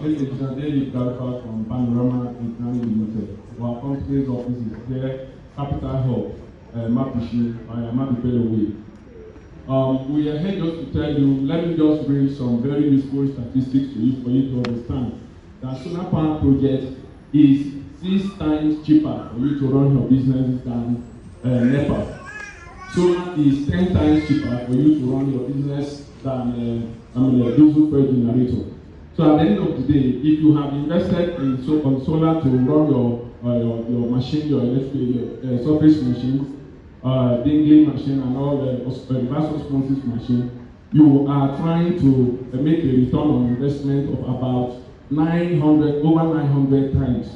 This is David Garfa from Panorama International Limited. Our company's office is here, Capital Hub, Mapishi, Mapipelo Way. We are here just to tell you, let me just bring some very useful statistics to you for you to understand that solar power project is 6 times cheaper for you to run your business than NEPA. Solar is 10 times cheaper for you to run your business than a diesel fuel generator. So at the end of the day, if you have invested in solar to run your machine, your electric surface machines, dingling machine, and all the reverse osmosis machine, you are trying to make a return on investment of about over 900 times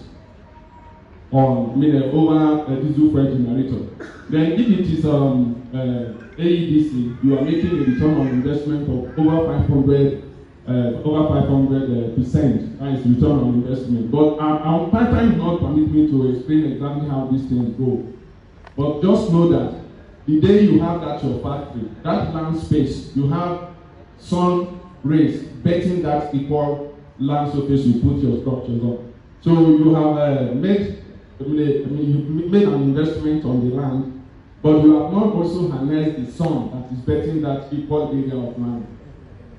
on over a diesel fuel generator. Then if it is AEDC, you are making a return on investment of over 500%. That is return on investment. But our part-time is not permit me to explain exactly how these things go. But just know that the day you have that your factory, that land space, you have sun rays betting that equal land surface you put your structures on. So you have made an investment on the land, but you have not also harnessed the sun that is betting that equal area of land.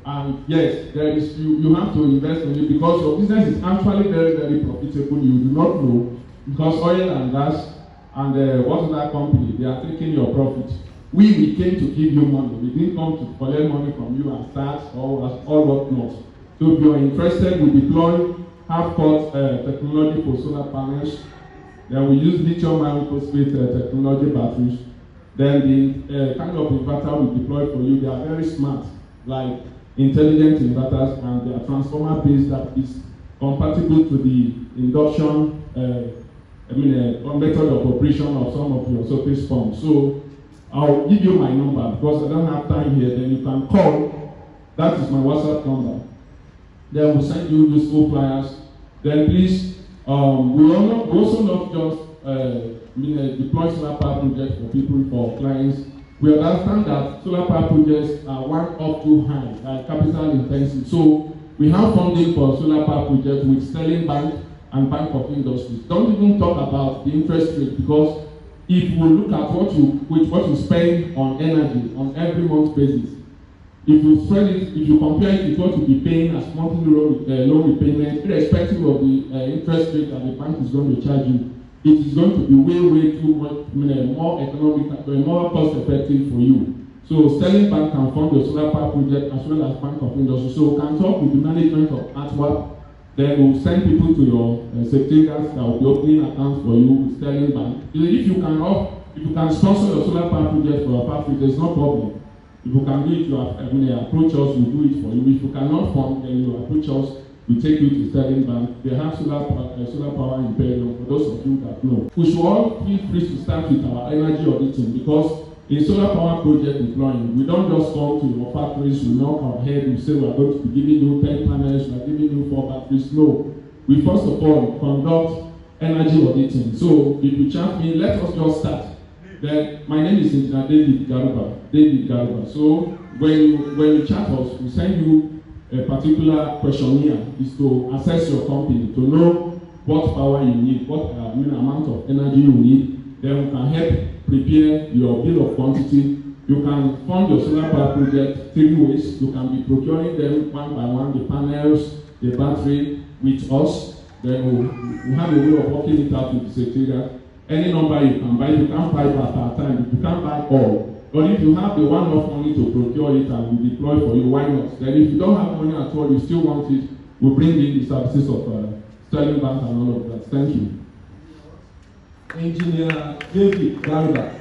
And yes, there is you have to invest in it because your business is actually very, very profitable. You do not know because oil and gas and what other company, they are taking your profit. We came to give you money. We didn't come to collect money from you and start or what not. So if you are interested, we deploy half-cut technology for solar panels. Then we use lithium-ion phosphate technology batteries. Then the kind of inverter we deploy for you, they are very smart, like intelligent inverters, and they are transformer based that is compatible to the induction method of operation of some of your surface pumps. So I'll give you my number because I don't have time here. Then you can call. That is my WhatsApp number. Then we'll send you useful flyers. Then please, we also not just deploy solar power projects for people, for clients. We understand that solar power projects are one up too high, capital intensive. So we have funding for solar power projects with Sterling Bank and Bank of Industries. Don't even talk about the interest rate because if you look at what you spend on energy on every month basis, if you compare it with what you'll be paying as monthly loan repayment, irrespective of the interest rate that the bank is going to charge you, it is going to be way too much more economic, more cost effective for you. So Sterling Bank can fund the solar power project as well as Bank of Industry. So we can talk with the management of ATWA. Then we'll send people to your secretariats that will be opening accounts for you with Sterling Bank. If you can sponsor your solar power project for your factory, there's no problem. If you can do it, approach us, we'll do it for you. If you cannot fund, then you approach us, we take you to Sterling Bank. They have solar power Imperium, for those of you that know. We should all feel free to start with our energy auditing because in solar power project deploying, we don't just come to your factories, we knock our head, we say we are going to be giving you 10 panels, we are giving you 4 batteries. No. We first of all conduct energy auditing. So if you chat me, let us just start. Then my name is Engineer David Garuba. So when you chat us, we send you a particular questionnaire is to assess your company, to know what power you need, what amount of energy you need. Then we can help prepare your bill of quantity. You can fund your solar power project 3 ways. You can be procuring them one by one, the panels, the battery with us. Then we have a way of working it out with the secretariat. Any number you can buy, you can't buy at a time. You can't buy all. But if you have the one-off money to procure it and we deploy for you, why not? Then if you don't have money at all, you still want it, we'll bring in the services of Sterling Bank and all of that. Thank you. Engineer David Garuba.